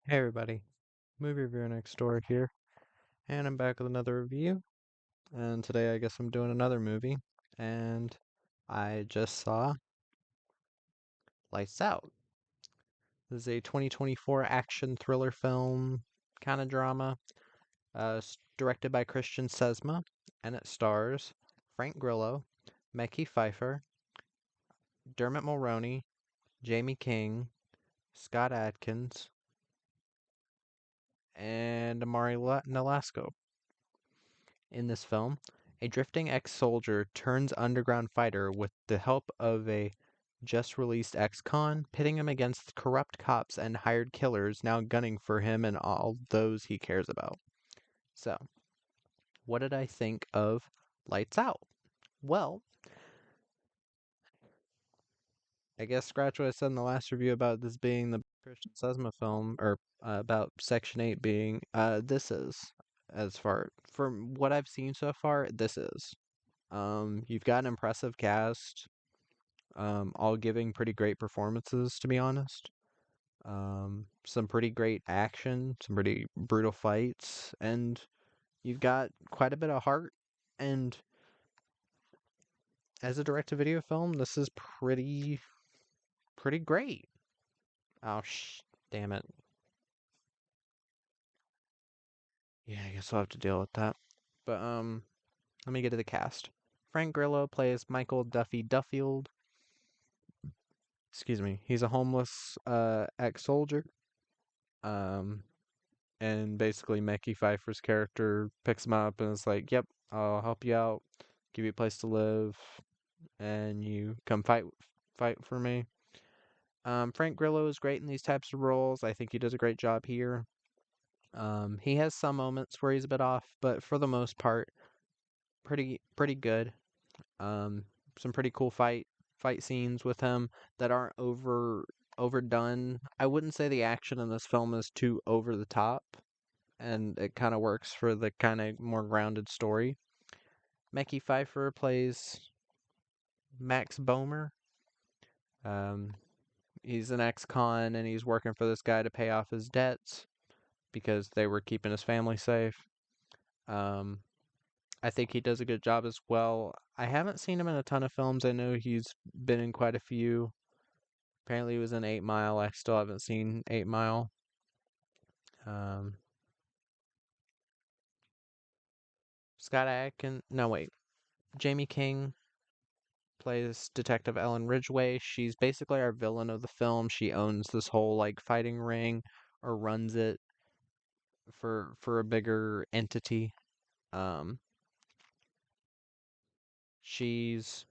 Hey everybody, Movie Reviewer Next Door here, and I'm back with another review. And today I guess I'm doing another movie, and I just saw Lights Out. This is a 2024 action thriller film, kind of drama, directed by Christian Sesma, and it stars Frank Grillo, Mekhi Phifer, Dermot Mulroney, Jamie King, Scott Adkins, and Amari Nolasco. In this film, a drifting ex-soldier turns underground fighter with the help of a just-released ex-con, pitting him against corrupt cops and hired killers now gunning for him and all those he cares about. So, what did I think of Lights Out? Well, I guess scratch what I said in the last review about this being the Christian Sesma film, or about Section 8 being, this is, as far, from what I've seen so far, this is. You've got an impressive cast, all giving pretty great performances, to be honest. Some pretty great action, some pretty brutal fights, and you've got quite a bit of heart. And as a direct-to-video film, this is pretty great. Oh, damn it. Yeah, I guess I'll have to deal with that. But let me get to the cast. Frank Grillo plays Michael Duffy Duffield. Excuse me. He's a homeless ex-soldier. Um, and basically Mekhi Phifer's character picks him up and is like, "Yep, I'll help you out, give you a place to live, and you come fight for me." Frank Grillo is great in these types of roles. I think he does a great job here. He has some moments where he's a bit off, but for the most part, pretty good. Um, some pretty cool fight scenes with him that aren't overdone. I wouldn't say the action in this film is too over the top, and it kind of works for the kind of more grounded story. Mekhi Phifer plays Max Bomer. Um, he's an ex-con and he's working for this guy to pay off his debts because they were keeping his family safe. Um, I think he does a good job as well. I haven't seen him in a ton of films. I know he's been in quite a few. Apparently, he was in 8 Mile. I still haven't seen 8 Mile. Um, Scott Adkins. No, wait. Jamie King plays Detective Ellen Ridgway. She's basically our villain of the film. She owns this whole like fighting ring or runs it for a bigger entity. Um, she's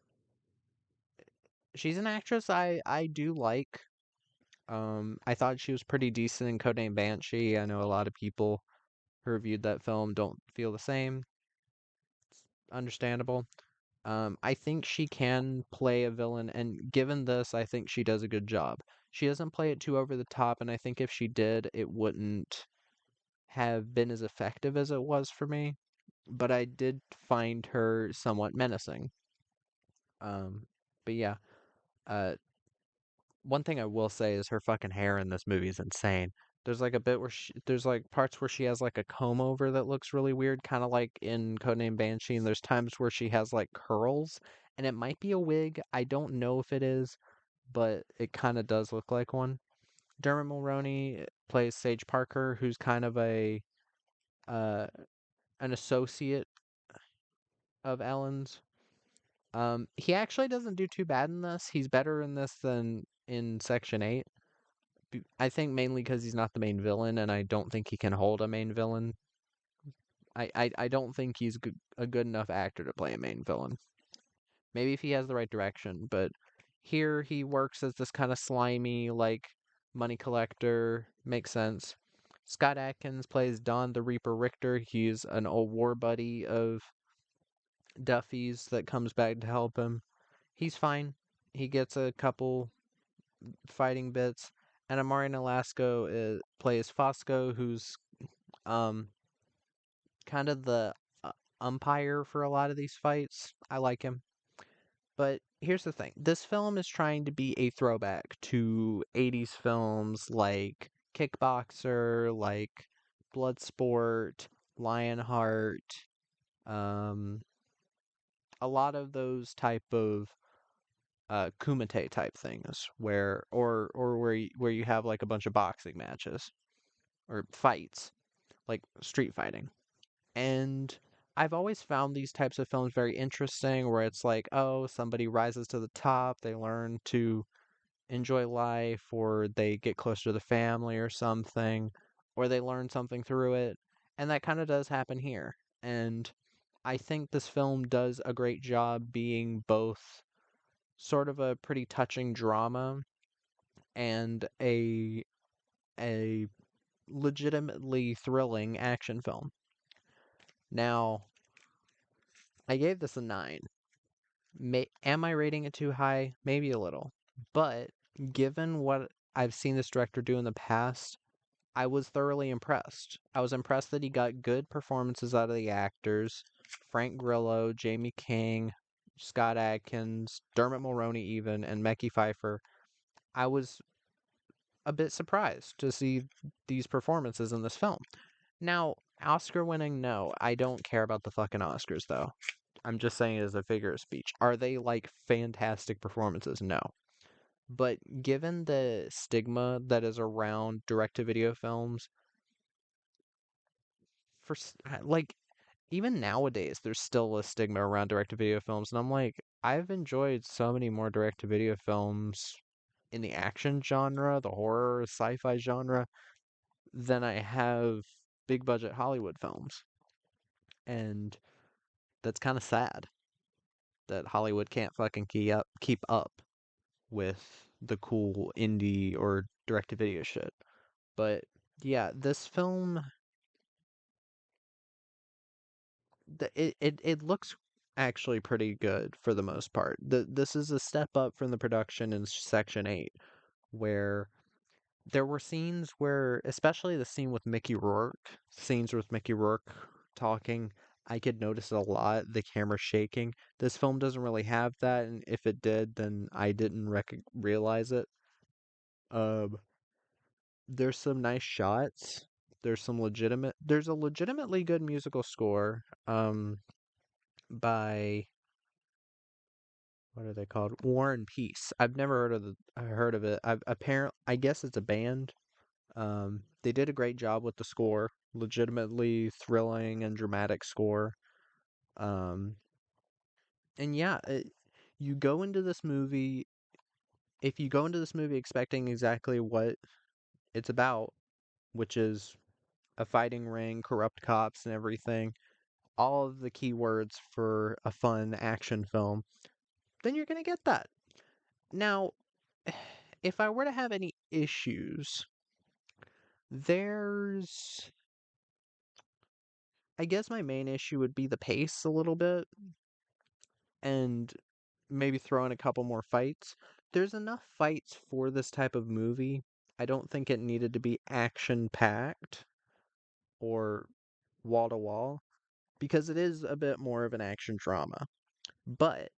she's an actress I do like. I thought she was pretty decent in Codename Banshee. I know a lot of people who reviewed that film don't feel the same. It's understandable. I think she can play a villain, and given this, I think she does a good job. She doesn't play it too over the top, and I think if she did, it wouldn't have been as effective as it was for me. But I did find her somewhat menacing. Um, but yeah, uh, one thing I will say is her fucking hair in this movie is insane. There's like a bit where there's like parts where she has like a comb over that looks really weird, kind of like in Codename Banshee. And there's times where she has like curls, and it might be a wig. I don't know if it is, but it kind of does look like one. Dermot Mulroney plays Sage Parker, who's kind of a uh, an associate of Ellen's. He actually doesn't do too bad in this. He's better in this than in Section 8. I think mainly because he's not the main villain, and I don't think he can hold a main villain. I don't think he's a good enough actor to play a main villain. Maybe if he has the right direction, but here he works as this kind of slimy, like, money collector. Makes sense. Scott Adkins plays Don the Reaper Richter. He's an old war buddy of Duffy's that comes back to help him. He's fine. He gets a couple fighting bits. And Amari Nolasco plays Fosco, who's um kind of the umpire for a lot of these fights. I like him. But here's the thing. This film is trying to be a throwback to 80s films like Kickboxer, like Bloodsport, Lionheart, um, a lot of those type of kumite type things or where you have like a bunch of boxing matches or fights, like street fighting. And I've always found these types of films very interesting where it's like, oh, somebody rises to the top, they learn to enjoy life, or they get closer to the family or something, or they learn something through it. And that kind of does happen here. And I think this film does a great job being both sort of a pretty touching drama and a legitimately thrilling action film. Now, I gave this a 9. Am I rating it too high? Maybe a little. But given what I've seen this director do in the past, I was thoroughly impressed. I was impressed that he got good performances out of the actors. Frank Grillo, Jamie King, Scott Adkins, Dermot Mulroney even, and Mekhi Phifer. I was a bit surprised to see these performances in this film. Now, Oscar winning, no. I don't care about the fucking Oscars, though. I'm just saying it as a figure of speech. Are they like fantastic performances? No. But given the stigma that is around direct to video films, like even nowadays, there's still a stigma around direct to video films. And I'm like, I've enjoyed so many more direct to video films in the action genre, the horror, sci fi genre, than I have big budget Hollywood films. And that's kind of sad that Hollywood can't fucking keep up with the cool indie or direct to video shit. But yeah, this film it looks actually pretty good for the most part. This is a step up from the production in Section 8 where there were scenes where, especially the scene with Mickey Rourke, scenes with Mickey Rourke talking, I could notice a lot the camera shaking. This film doesn't really have that, and if it did, then I didn't realize it. Um, there's some nice shots. There's a legitimately good musical score by what are they called? War and Peace. I've never heard of it. I guess it's a band. They did a great job with the score, legitimately thrilling and dramatic score. Um, and yeah, you go into this movie, if you go into this movie expecting exactly what it's about, which is a fighting ring, corrupt cops, and everything, all of the keywords for a fun action film, then you're gonna get that. Now, if I were to have any issues, there's I guess my main issue would be the pace a little bit and maybe throw in a couple more fights. There's enough fights for this type of movie. I don't think it needed to be action packed or wall to wall because it is a bit more of an action drama. But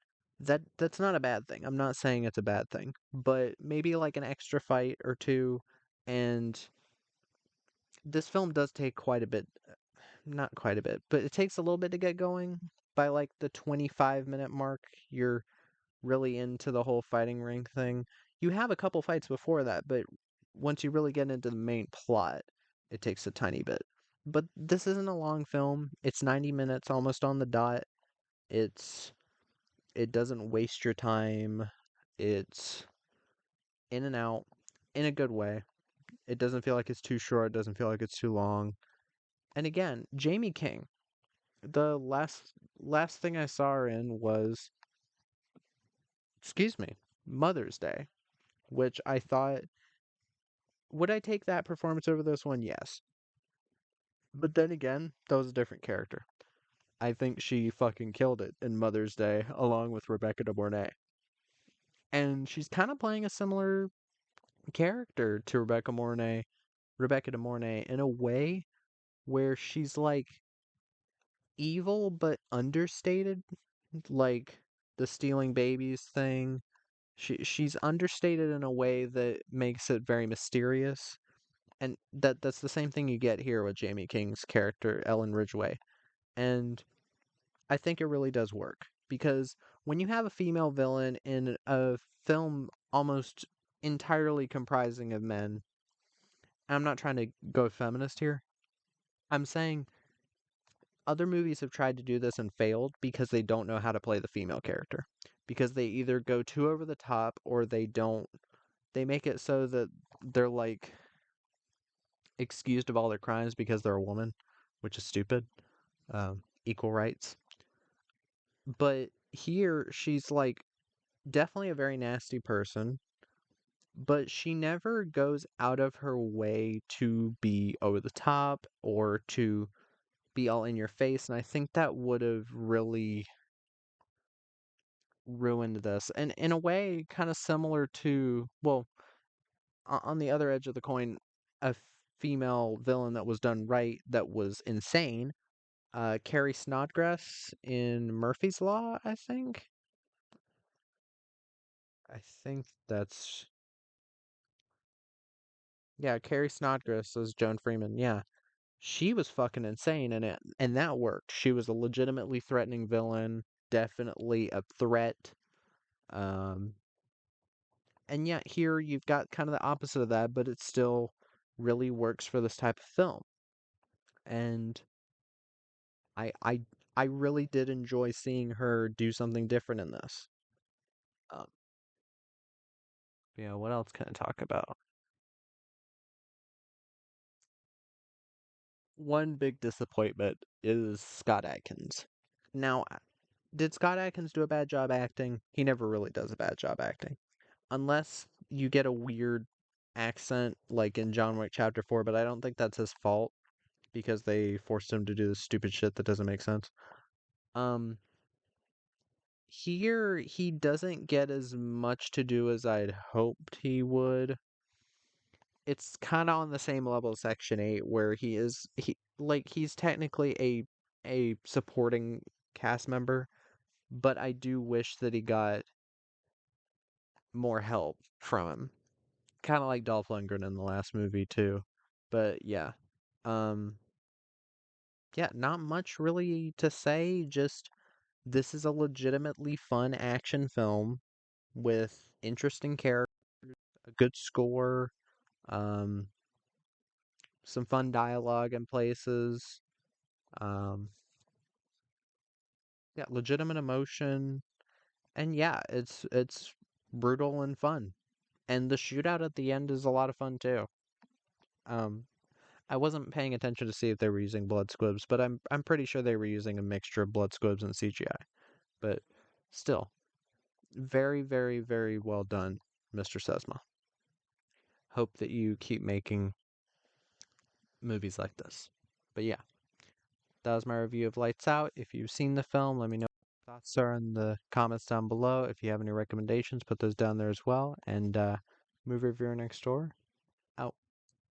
that's not a bad thing. I'm not saying it's a bad thing, but maybe like an extra fight or two. And this film does take quite a bit, not quite a bit, but it takes a little bit to get going. By like the 25-minute mark, you're really into the whole fighting ring thing. You have a couple fights before that, but once you really get into the main plot, it takes a tiny bit. But this isn't a long film. It's 90 minutes almost on the dot. It's it doesn't waste your time. It's in and out in a good way. It doesn't feel like it's too short, it doesn't feel like it's too long. And again, Jamie King. The last thing I saw her in was, excuse me, Mother's Day, which I thought, would I take that performance over this one? Yes. But then again, that was a different character. I think she fucking killed it in Mother's Day along with Rebecca De Mornay. And she's kind of playing a similar character to Rebecca De Mornay in a way where she's like evil but understated, like the stealing babies thing. She's understated in a way that makes it very mysterious. And that's the same thing you get here with Jamie King's character, Ellen Ridgway. And I think it really does work because when you have a female villain in a film almost entirely comprising of men, I'm not trying to go feminist here. I'm saying other movies have tried to do this and failed because they don't know how to play the female character. Because they either go too over the top or they don't. They make it so that they're like excused of all their crimes because they're a woman, which is stupid. Equal rights. But here, she's like definitely a very nasty person, but she never goes out of her way to be over the top or to be all in your face. And I think that would have really ruined this. And in a way, kind of similar to, well, on the other edge of the coin, a female villain that was done right that was insane. Carrie Snodgrass in Murphy's Law, I think. I think that's yeah, Carrie Snodgrass as Joan Freeman. Yeah, she was fucking insane in it, and that worked. She was a legitimately threatening villain, definitely a threat. Um, and yet here you've got kind of the opposite of that, but it still really works for this type of film. And I I I really did enjoy seeing her do something different in this. Um, yeah, what else can I talk about? One big disappointment is Scott Adkins. Now, did Scott Adkins do a bad job acting? He never really does a bad job acting. Unless you get a weird accent like in John Wick Chapter 4, but I don't think that's his fault because they forced him to do this stupid shit that doesn't make sense. Um, Here he doesn't get as much to do as I'd hoped he would. It's kind of on the same level as Section 8 where he's technically a supporting cast member, but I do wish that he got more help from him. Kind of like Dolph Lundgren in the last movie too. But yeah. Um yeah, not much really to say, just this is a legitimately fun action film with interesting characters, a good score, um some fun dialogue in places. Um yeah, legitimate emotion. And yeah, it's brutal and fun. And the shootout at the end is a lot of fun too. Um I wasn't paying attention to see if they were using blood squibs, but I'm pretty sure they were using a mixture of blood squibs and CGI. But still, very, very, very well done, Mr. Sesma. Hope that you keep making movies like this. But yeah, that was my review of Lights Out. If you've seen the film, let me know what your thoughts are in the comments down below. If you have any recommendations, put those down there as well. And movie reviewer next door.